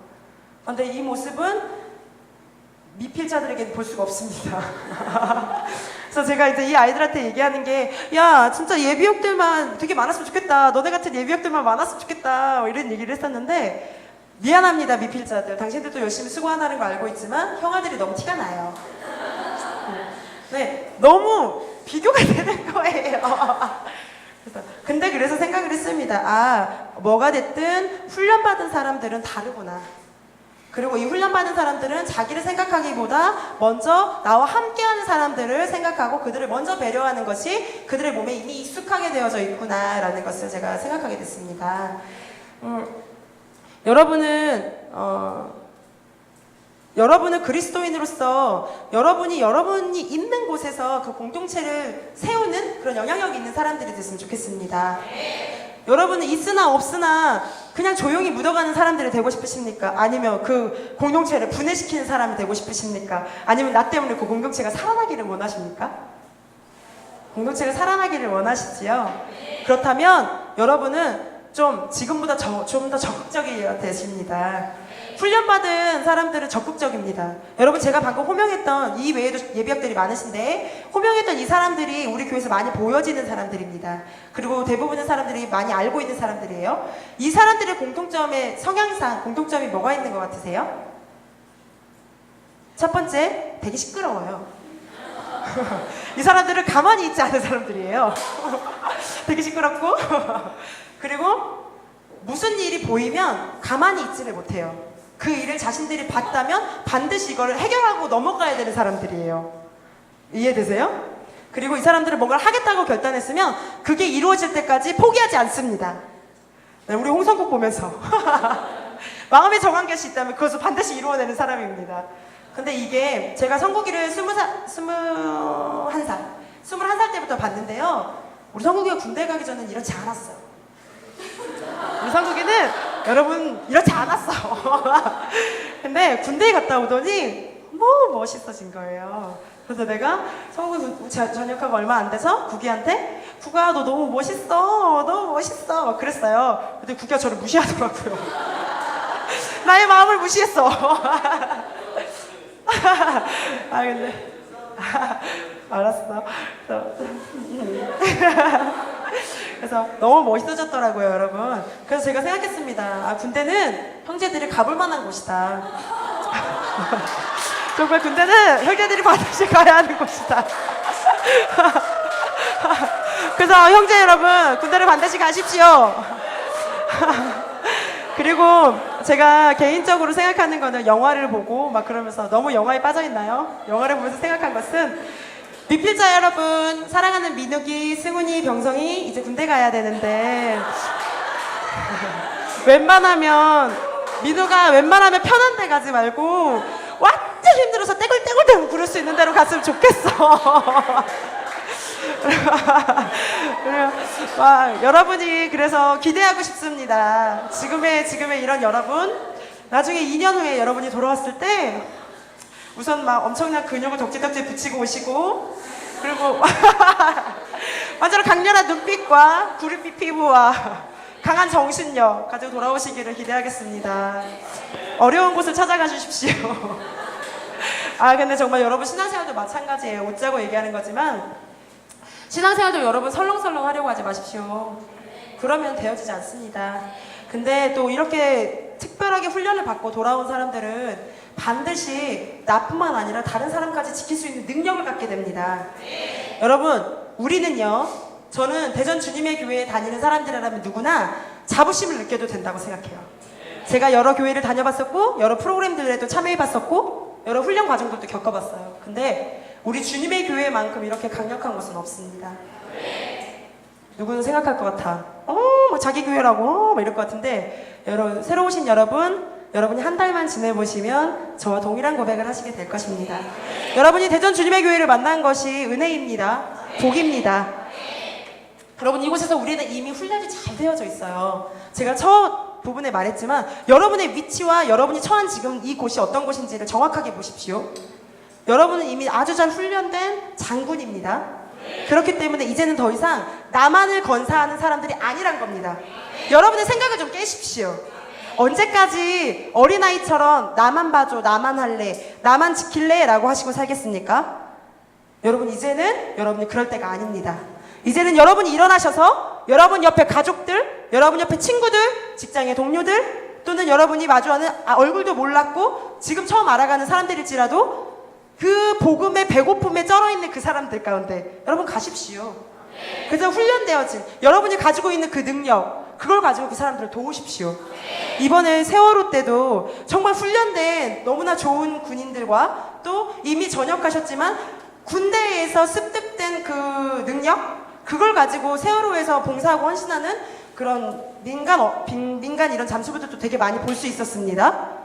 그런데 이 모습은 미필자들에게는 볼 수가 없습니다. 그래서 제가 이제 이 아이들한테 얘기하는 게, 야, 진짜 예비역들만 되게 많았으면 좋겠다. 너네 같은 예비역들만 많았으면 좋겠다. 이런 얘기를 했었는데, 미안합니다, 미필자들. 당신들도 열심히 수고한다는 거 알고 있지만, 형아들이 너무 티가 나요. 네, 너무 비교가 되는 거예요. 그래서 생각을 했습니다. 뭐가 됐든 훈련받은 사람들은 다르구나. 그리고 이 훈련받은 사람들은 자기를 생각하기보다 먼저 나와 함께하는 사람들을 생각하고 그들을 먼저 배려하는 것이 그들의 몸에 이미 익숙하게 되어져 있구나라는 것을 제가 생각하게 됐습니다. 여러분은 그리스도인으로서 여러분이 있는 곳에서 그 공동체를 세우는 그런 영향력이 있는 사람들이 됐으면 좋겠습니다. 여러분은 있으나 없으나 그냥 조용히 묻어가는 사람들이 되고 싶으십니까? 아니면 그 공동체를 분해시키는 사람이 되고 싶으십니까? 아니면 나 때문에 그 공동체가 살아나기를 원하십니까? 공동체가 살아나기를 원하시지요? 그렇다면 여러분은 좀 지금보다 좀 더 적극적이 되십니다. 훈련받은 사람들은 적극적입니다. 여러분 제가 방금 호명했던 이 외에도 예비역들이 많으신데 호명했던 이 사람들이 우리 교회에서 많이 보여지는 사람들입니다. 그리고 대부분의 사람들이 많이 알고 있는 사람들이에요. 이 사람들의 공통점의 성향상 공통점이 뭐가 있는 것 같으세요? 첫 번째, 되게 시끄러워요. 이 사람들은 가만히 있지 않은 사람들이에요. 되게 시끄럽고 그리고 무슨 일이 보이면 가만히 있지를 못해요. 그 일을 자신들이 봤다면 반드시 이거를 해결하고 넘어가야 되는 사람들이에요. 이해되세요? 그리고 이 사람들은 뭔가를 하겠다고 결단했으면 그게 이루어질 때까지 포기하지 않습니다. 네, 우리 홍성국 보면서 마음에 정한 것이 있다면 그것을 반드시 이루어내는 사람입니다. 근데 이게 제가 성국이를 21살 때부터 봤는데요. 우리 성국이가 군대 가기 전엔 이렇지 않았어요. 우리 성국이는 여러분 이렇지 않았어. 근데 군대에 갔다 오더니 너무 멋있어진 거예요. 그래서 내가 성국이 전역하고 얼마 안 돼서 국이한테 국아 너 너무 멋있어 너무 멋있어 막 그랬어요. 근데 국이가 저를 무시하더라고요. 나의 마음을 무시했어. 아 근데 알았어. 그래서 너무 멋있어졌더라고요, 여러분. 그래서 제가 생각했습니다. 아, 군대는 형제들이 가볼 만한 곳이다. 정말 군대는 형제들이 반드시 가야 하는 곳이다. 그래서 형제 여러분, 군대를 반드시 가십시오. 그리고 제가 개인적으로 생각하는 거는 영화를 보고 막 그러면서 너무 영화에 빠져있나요? 영화를 보면서 생각한 것은 미필자 여러분, 사랑하는 민욱이, 승훈이, 병성이 이제 군대 가야 되는데 민우가 웬만하면 편한 데 가지 말고 완전 힘들어서 떼굴떼굴 구를 수 있는 데로 갔으면 좋겠어. 여러분이 그래서 기대하고 싶습니다. 지금의 이런 여러분, 나중에 2년 후에 여러분이 돌아왔을 때 우선 막 엄청난 근육을 덕지덕지 붙이고 오시고 그리고 완전 강렬한 눈빛과 구릿빛 피부와 강한 정신력 가지고 돌아오시기를 기대하겠습니다. 어려운 곳을 찾아가 주십시오. 아 근데 정말 여러분 신앙생활도 마찬가지예요. 웃자고 얘기하는 거지만 신앙생활도 여러분 설렁설렁 하려고 하지 마십시오. 그러면 되어지지 않습니다. 근데 또 이렇게 특별하게 훈련을 받고 돌아온 사람들은 반드시 나뿐만 아니라 다른 사람까지 지킬 수 있는 능력을 갖게 됩니다. 여러분 우리는요, 저는 대전 주님의 교회에 다니는 사람들이라면 누구나 자부심을 느껴도 된다고 생각해요. 제가 여러 교회를 다녀봤었고 여러 프로그램들에도 참여해봤었고 여러 훈련 과정들도 겪어봤어요. 근데 우리 주님의 교회만큼 이렇게 강력한 곳은 없습니다. 누구는 생각할 것 같아. 뭐 자기 교회라고 뭐 이럴 것 같은데 여러분, 새로 오신 여러분이 한 달만 지내보시면 저와 동일한 고백을 하시게 될 것입니다. 여러분이 대전 주님의 교회를 만난 것이 은혜입니다. 복입니다. 여러분 이곳에서 우리는 이미 훈련이 잘 되어져 있어요. 제가 첫 부분에 말했지만 여러분의 위치와 여러분이 처한 지금 이곳이 어떤 곳인지를 정확하게 보십시오. 여러분은 이미 아주 잘 훈련된 장군입니다. 그렇기 때문에 이제는 더 이상 나만을 건사하는 사람들이 아니란 겁니다. 여러분의 생각을 좀 깨십시오. 언제까지 어린아이처럼 나만 봐줘, 나만 할래, 나만 지킬래 라고 하시고 살겠습니까? 여러분 이제는 여러분이 그럴 때가 아닙니다. 이제는 여러분이 일어나셔서 여러분 옆에 가족들, 여러분 옆에 친구들, 직장의 동료들 또는 여러분이 마주하는 얼굴도 몰랐고 지금 처음 알아가는 사람들일지라도 그 복음의 배고픔에 쩔어있는 그 사람들 가운데 여러분 가십시오. 그래서 훈련되어진 여러분이 가지고 있는 그 능력, 그걸 가지고 그 사람들을 도우십시오. 이번에 세월호 때도 정말 훈련된 너무나 좋은 군인들과 또 이미 전역하셨지만 군대에서 습득된 그 능력, 그걸 가지고 세월호에서 봉사하고 헌신하는 그런 민간 이런 잠수부들도 되게 많이 볼 수 있었습니다.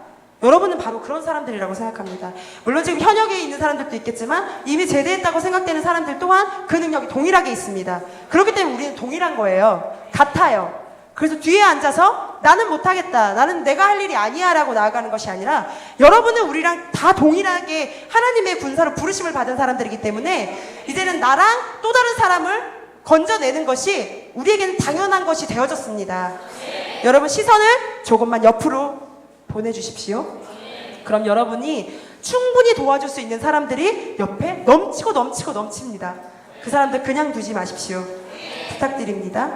여러분은 바로 그런 사람들이라고 생각합니다. 물론 지금 현역에 있는 사람들도 있겠지만 이미 제대했다고 생각되는 사람들 또한 그 능력이 동일하게 있습니다. 그렇기 때문에 우리는 동일한 거예요. 같아요. 그래서 뒤에 앉아서 나는 못하겠다, 나는 내가 할 일이 아니야 라고 나아가는 것이 아니라 여러분은 우리랑 다 동일하게 하나님의 군사로 부르심을 받은 사람들이기 때문에 이제는 나랑 또 다른 사람을 건져내는 것이 우리에게는 당연한 것이 되어졌습니다. 여러분 시선을 조금만 옆으로 보내주십시오. 그럼 여러분이 충분히 도와줄 수 있는 사람들이 옆에 넘치고 넘치고 넘칩니다. 그 사람들 그냥 두지 마십시오. 부탁드립니다.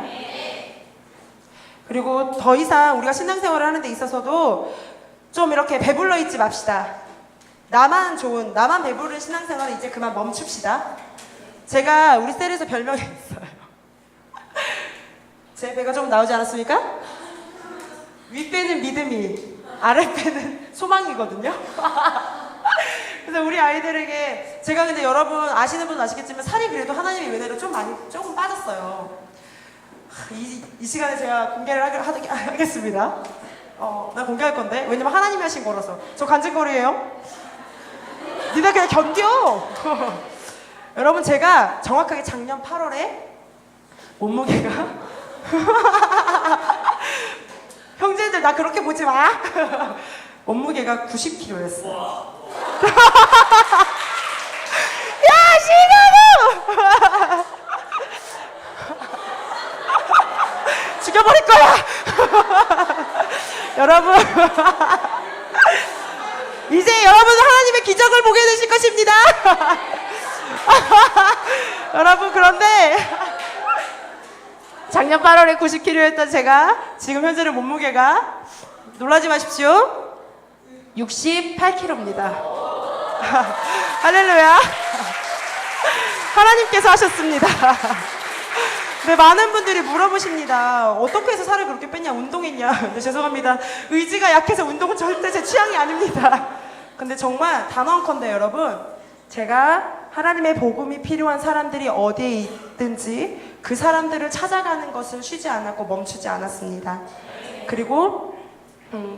그리고 더 이상 우리가 신앙생활을 하는 데 있어서도 좀 이렇게 배불러 있지 맙시다. 나만 좋은, 나만 배부른 신앙생활은 이제 그만 멈춥시다. 제가 우리 셀에서 별명이 있어요. 제 배가 좀 나오지 않았습니까? 윗배는 믿음이, 아랫배는 소망이거든요. 그래서 우리 아이들에게 제가 근데 여러분 아시는 분은 아시겠지만 살이 그래도 하나님의 은혜로 좀 많이 조금 빠졌어요. 이 시간에 제가 공개를 하겠습니다. 나 공개할 건데 왜냐면 하나님이 하신 거라서. 저 간증거리예요. 니네 그냥 견뎌. 여러분 제가 정확하게 작년 8월에 몸무게가 형제들 나 그렇게 보지 마. 몸무게가 90kg였어요. 야 시간우 죽여버릴 거야. 여러분 이제 여러분은 하나님의 기적을 보게 되실 것입니다. 여러분 그런데 작년 8월에 90kg였던 제가 지금 현재는 몸무게가 놀라지 마십시오. 68kg입니다. 할렐루야. 하나님께서 하셨습니다. 네, 많은 분들이 물어보십니다. 어떻게 해서 살을 그렇게 뺐냐? 운동했냐? 네, 죄송합니다. 의지가 약해서 운동은 절대 제 취향이 아닙니다. 근데 정말 단언컨대 여러분, 제가 하나님의 복음이 필요한 사람들이 어디에 있든지 그 사람들을 찾아가는 것을 쉬지 않았고 멈추지 않았습니다. 그리고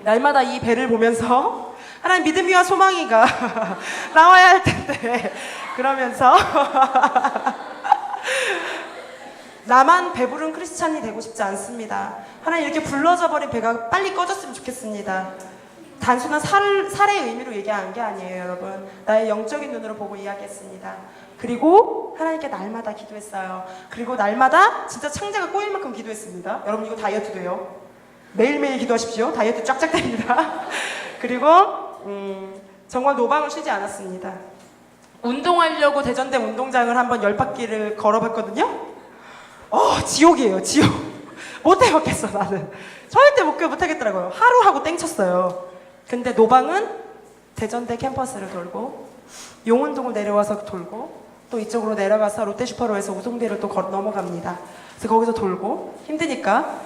날마다 이 배를 보면서 하나님 믿음이와 소망이가 나와야 할 텐데 그러면서 나만 배부른 크리스찬이 되고 싶지 않습니다. 하나님 이렇게 불러져 버린 배가 빨리 꺼졌으면 좋겠습니다. 단순한 살의 의미로 얘기한 게 아니에요, 여러분. 나의 영적인 눈으로 보고 이야기했습니다. 그리고 하나님께 날마다 기도했어요. 그리고 날마다 진짜 창자가 꼬일 만큼 기도했습니다. 여러분 이거 다이어트 돼요. 매일매일 기도하십시오. 다이어트 쫙쫙 됩니다. 그리고 정말 노방을 쉬지 않았습니다. 운동하려고 대전대 운동장을 한번 10바퀴를 걸어봤거든요. 지옥이에요, 지옥. 못 해먹겠어, 나는. 절대 못하겠더라고요. 하루 하고 땡쳤어요. 근데 노방은 대전대 캠퍼스를 돌고, 용운동을 내려와서 돌고, 또 이쪽으로 내려가서 롯데슈퍼로에서 우송대를 또 넘어갑니다. 그래서 거기서 돌고, 힘드니까,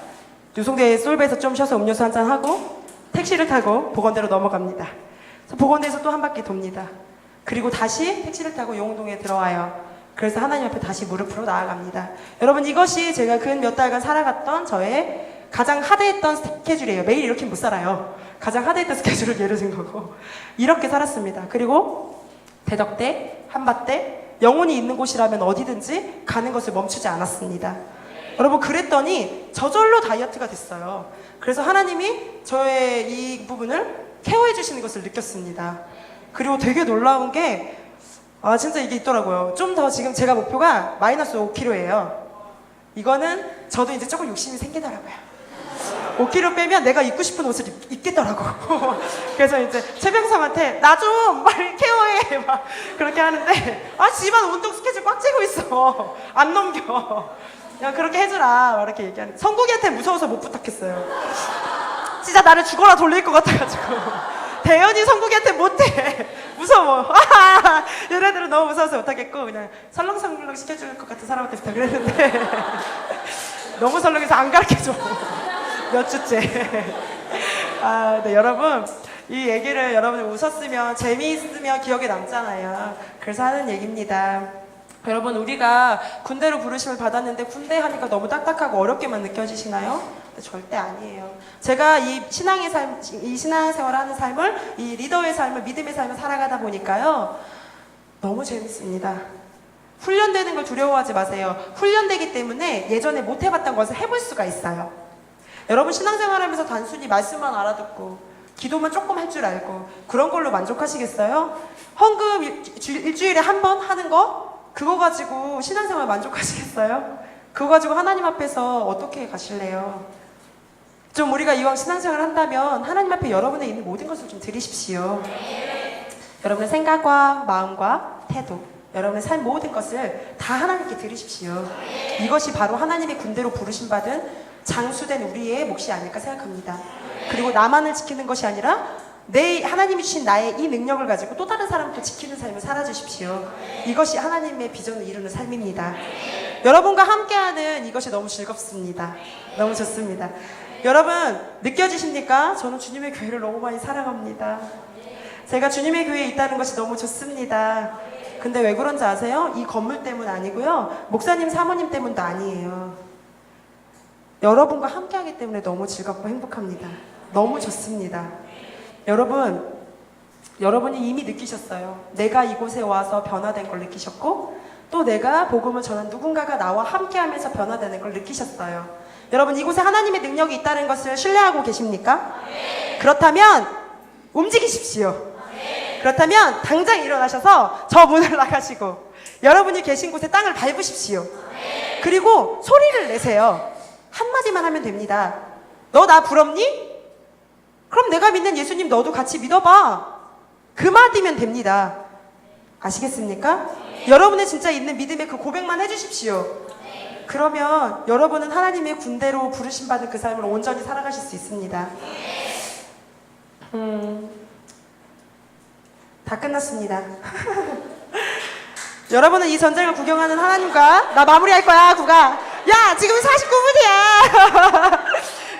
우송대 솔배에서 좀 쉬어서 음료수 한잔 하고, 택시를 타고 보건대로 넘어갑니다. 그래서 보건대에서 또 한 바퀴 돕니다. 그리고 다시 택시를 타고 용운동에 들어와요. 그래서 하나님 앞에 다시 무릎으로 나아갑니다. 여러분 이것이 제가 근 몇 달간 살아갔던 저의 가장 하드했던 스케줄이에요. 매일 이렇게 못 살아요. 가장 하드했던 스케줄을 예를 든 거고 이렇게 살았습니다. 그리고 대덕대, 한밭대, 영혼이 있는 곳이라면 어디든지 가는 것을 멈추지 않았습니다. 여러분 그랬더니 저절로 다이어트가 됐어요. 그래서 하나님이 저의 이 부분을 케어해 주시는 것을 느꼈습니다. 그리고 되게 놀라운 게 진짜 이게 있더라고요. 좀 더 지금 제가 목표가 마이너스 5kg예요. 이거는 저도 이제 조금 욕심이 생기더라고요. 5kg 빼면 내가 입고 싶은 옷을 입겠더라고. 그래서 이제 최병sam한테 나 좀 빨리 케어해 막 그렇게 하는데 집안 운동 스케줄 꽉 채고 있어. 안 넘겨. 야 그렇게 해주라 막 이렇게 얘기하는. 성국이한테 무서워서 못 부탁했어요. 진짜 나를 죽어라 돌릴 것 같아가지고. 대현이 성국이한테 못해. 무서워. 얘네들은 너무 무서워서 못하겠고 그냥 설렁설렁 시켜줄 것 같은 사람한테 부탁을 했는데 너무 설렁해서 안 가르쳐줘. 몇 주째. 네, 여러분 이 얘기를 여러분이 웃었으면 재미있으면 기억에 남잖아요. 그래서 하는 얘기입니다. 여러분 우리가 군대로 부르심을 받았는데 군대 하니까 너무 딱딱하고 어렵게만 느껴지시나요? 절대 아니에요. 제가 이 신앙의 삶, 이 신앙생활을 하는 삶을, 이 리더의 삶을, 믿음의 삶을 살아가다 보니까요 너무 재밌습니다. 훈련되는 걸 두려워하지 마세요. 훈련되기 때문에 예전에 못 해봤던 것을 해볼 수가 있어요. 여러분 신앙생활하면서 단순히 말씀만 알아듣고 기도만 조금 할 줄 알고 그런 걸로 만족하시겠어요? 헌금 일주일에 한 번 하는 거? 그거 가지고 신앙생활 만족하시겠어요? 그거 가지고 하나님 앞에서 어떻게 가실래요? 좀 우리가 이왕 신앙생활을 한다면 하나님 앞에 여러분의 있는 모든 것을 좀 드리십시오. 여러분의 생각과 마음과 태도, 여러분의 삶 모든 것을 다 하나님께 드리십시오. 이것이 바로 하나님의 군대로 부르심 받은 장수된 우리의 몫이 아닐까 생각합니다. 그리고 나만을 지키는 것이 아니라 하나님이 주신 나의 이 능력을 가지고 또 다른 사람도 지키는 삶을 살아주십시오. 이것이 하나님의 비전을 이루는 삶입니다. 여러분과 함께하는 이것이 너무 즐겁습니다. 너무 좋습니다. 여러분 느껴지십니까? 저는 주님의 교회를 너무 많이 사랑합니다. 제가 주님의 교회에 있다는 것이 너무 좋습니다. 근데 왜 그런지 아세요? 이 건물 때문 아니고요, 목사님 사모님 때문도 아니에요. 여러분과 함께하기 때문에 너무 즐겁고 행복합니다. 너무 좋습니다. 여러분이 이미 느끼셨어요. 내가 이곳에 와서 변화된 걸 느끼셨고, 또 내가 복음을 전한 누군가가 나와 함께하면서 변화되는 걸 느끼셨어요. 여러분 이곳에 하나님의 능력이 있다는 것을 신뢰하고 계십니까? 그렇다면 움직이십시오. 그렇다면 당장 일어나셔서 저 문을 나가시고 여러분이 계신 곳에 땅을 밟으십시오. 그리고 소리를 내세요. 한마디만 하면 됩니다. 너 나 부럽니? 그럼 내가 믿는 예수님 너도 같이 믿어봐. 그 마디면 됩니다. 아시겠습니까? 여러분의 진짜 있는 믿음의 그 고백만 해주십시오. 그러면 여러분은 하나님의 군대로 부르심받은 그 삶을 온전히 살아가실 수 있습니다. 다 끝났습니다. 여러분은 이 전쟁을 구경하는 하나님과 나 마무리할 거야 구가. 야 지금 49분이야.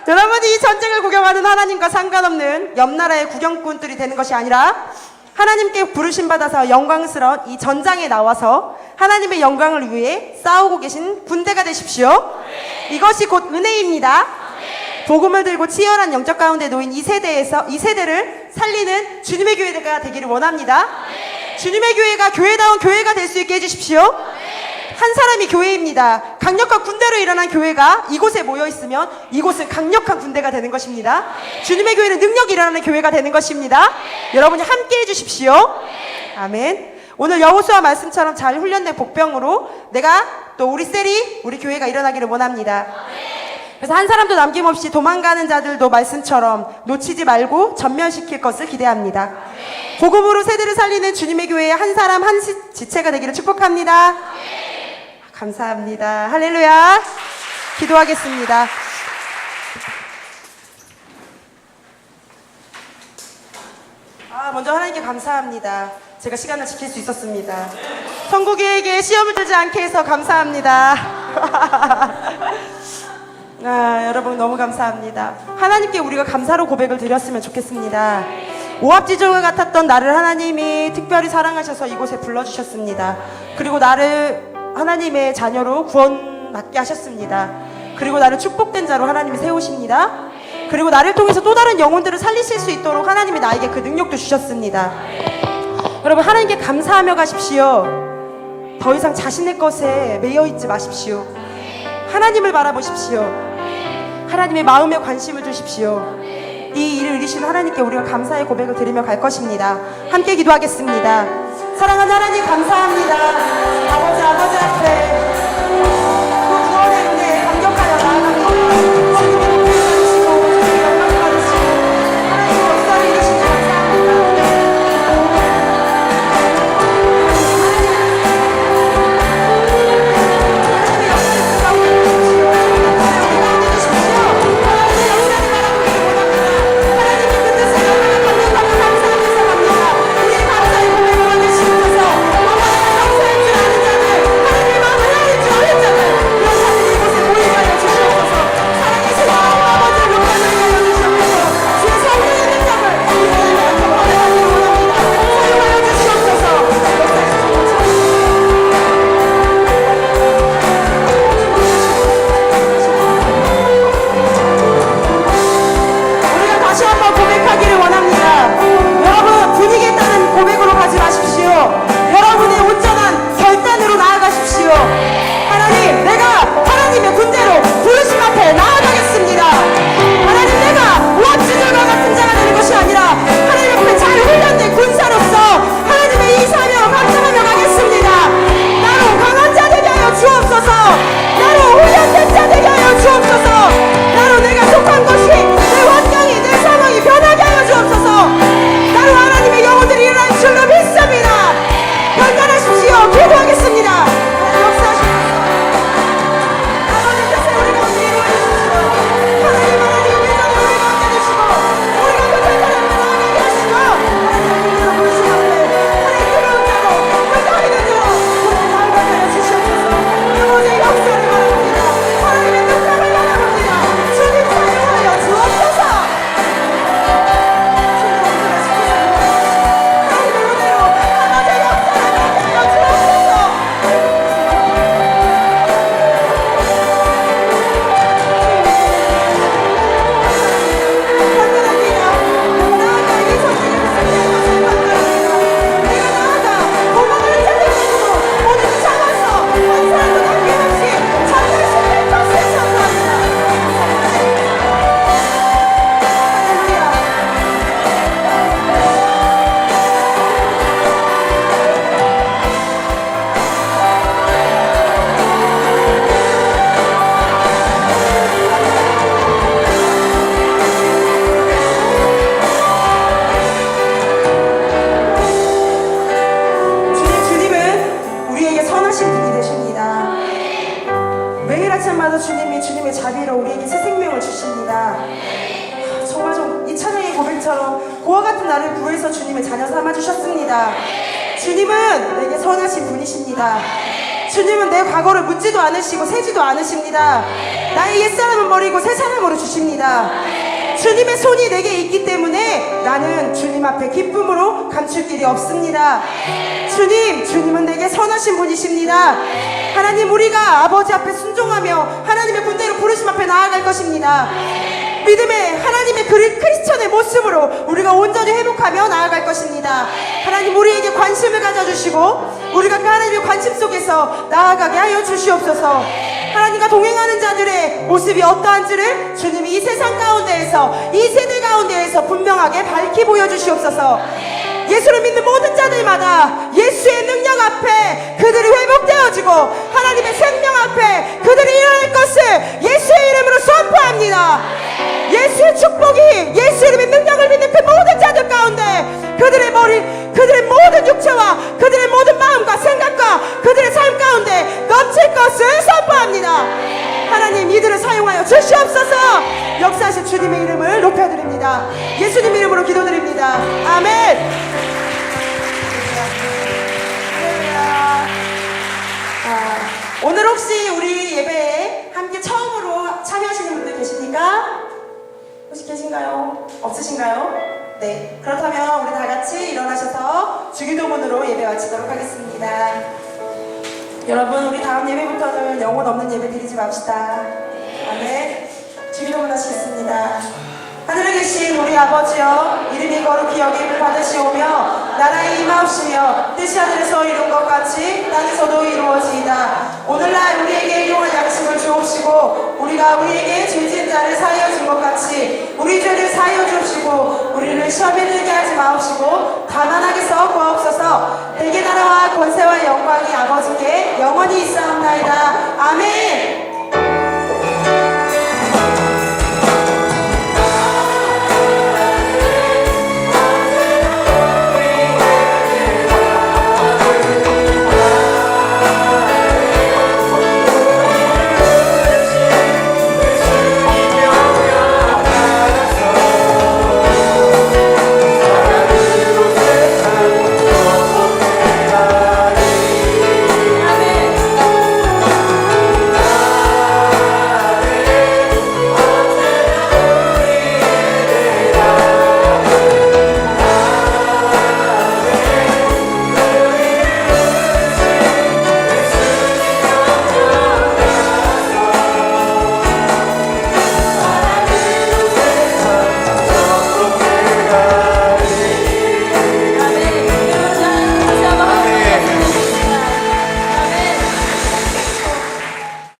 여러분이 이 전쟁을 구경하는 하나님과 상관없는 옆나라의 구경꾼들이 되는 것이 아니라 하나님께 부르심받아서 영광스러운 이 전장에 나와서 하나님의 영광을 위해 싸우고 계신 군대가 되십시오. 이것이 곧 은혜입니다. 복음을 들고 치열한 영적 가운데 놓인 이 세대를 살리는 주님의 교회가 되기를 원합니다. 주님의 교회가 교회다운 교회가 될 수 있게 해주십시오. 한 사람이 교회입니다. 강력한 군대로 일어난 교회가 이곳에 모여 있으면 이곳은 강력한 군대가 되는 것입니다. 주님의 교회는 능력이 일어나는 교회가 되는 것입니다. 여러분이 함께 해주십시오. 아멘. 오늘 여호수아 말씀처럼 잘 훈련된 복병으로 내가 또 우리 교회가 일어나기를 원합니다. 그래서 한 사람도 남김없이 도망가는 자들도 말씀처럼 놓치지 말고 전멸시킬 것을 기대합니다. 복음으로 세대를 살리는 주님의 교회의 한 사람 한 지체가 되기를 축복합니다. 감사합니다. 할렐루야. 기도하겠습니다. 먼저 하나님께 감사합니다. 제가 시간을 지킬 수 있었습니다. 성국이에게 시험을 들지 않게 해서 감사합니다. 여러분 너무 감사합니다. 하나님께 우리가 감사로 고백을 드렸으면 좋겠습니다. 오합지졸과 같았던 나를 하나님이 특별히 사랑하셔서 이곳에 불러주셨습니다. 그리고 나를 하나님의 자녀로 구원받게 하셨습니다. 그리고 나를 축복된 자로 하나님이 세우십니다. 그리고 나를 통해서 또 다른 영혼들을 살리실 수 있도록 하나님이 나에게 그 능력도 주셨습니다. 여러분 하나님께 감사하며 가십시오. 더 이상 자신의 것에 매여있지 마십시오. 하나님을 바라보십시오. 하나님의 마음에 관심을 두십시오. 이 일을 이루신 하나님께 우리가 감사의 고백을 드리며 갈 것입니다. 함께 기도하겠습니다. 사랑하는 하나님 감사합니다. 아버지 앞에 그 구원의 은혜에 감격하여 나아갑니다. 주님의 은혜 받으시고 주님의 영광 받으시고 하나님의 역사를 이루시니 감사합니다. 매일 아침마다 주님이 주님의 자비로 우리에게 새 생명을 주십니다. 정말 이 찬양의 고백처럼 고와 같은 나를 구해서 주님의 자녀 삼아주셨습니다. 주님은 내게 선하신 분이십니다. 주님은 내 과거를 묻지도 않으시고 세지도 않으십니다. 나의 옛사람은 버리고 새 사람으로 주십니다. 주님의 손이 내게 있기 때문에 나는 주님 앞에 기쁨으로 감출 길이 없습니다. 주님은 내게 선하신 분이십니다. 하나님, 우리가 아버지 앞에 순종하며 하나님의 군대로 부르심 앞에 나아갈 것입니다. 믿음의 하나님의 크리스천의 모습으로 우리가 온전히 회복하며 나아갈 것입니다. 하나님, 우리에게 관심을 가져주시고 우리가 그 하나님의 관심 속에서 나아가게 하여 주시옵소서. 하나님과 동행하는 자들의 모습이 어떠한지를 주님이 이 세상 가운데에서, 이 세대 가운데에서 분명하게 밝히 보여주시옵소서. 예수를 믿는 모든 자들마다 예수의 능력 앞에 그들이 회복되어지고 하나님의 생명 앞에 그들이 일어날 것을 예수의 이름으로 선포합니다. 예수의 축복이, 예수 이름의 능력을 믿는 그 모든 자들 가운데 그들의 머리, 그들의 모든 육체와 그들의 모든 마음과 생각과 그들의 삶 가운데 넘칠 것을 선포합니다. 하나님, 이들을 사용하여 주시옵소서. 역사하신 주님의 이름을 높여드립니다. 예수님 이름으로 기도드립니다. 아멘. 오늘 혹시 우리 예배에 함께 처음으로 참여하시는 분들 계십니까? 혹시 계신가요? 없으신가요? 네, 그렇다면 우리 다 같이 일어나셔서 주기도문으로 예배 마치도록 하겠습니다. 여러분, 우리 다음 예배부터는 영혼 없는 예배 드리지 맙시다. 아멘. 주기도문 하시겠습니다. 하늘에 계신 우리 아버지여, 이름이 거룩히 여김을 받으시오며 나라의 임하옵시며 뜻이 하늘에서 이룬 것 같이 땅에서도 이루어지이다. 오늘날 우리에게 일용할 양식을 주옵시고 우리가 우리에게 죄진 자를 사하여 준 것 같이 우리 죄를 사하여 주옵시고 우리를 시험에 들게 하지 마옵시고 다만 하게서 구하옵소서. 대개 나라와 권세와 영광이 아버지께 영원히 있사옵나이다. 아멘.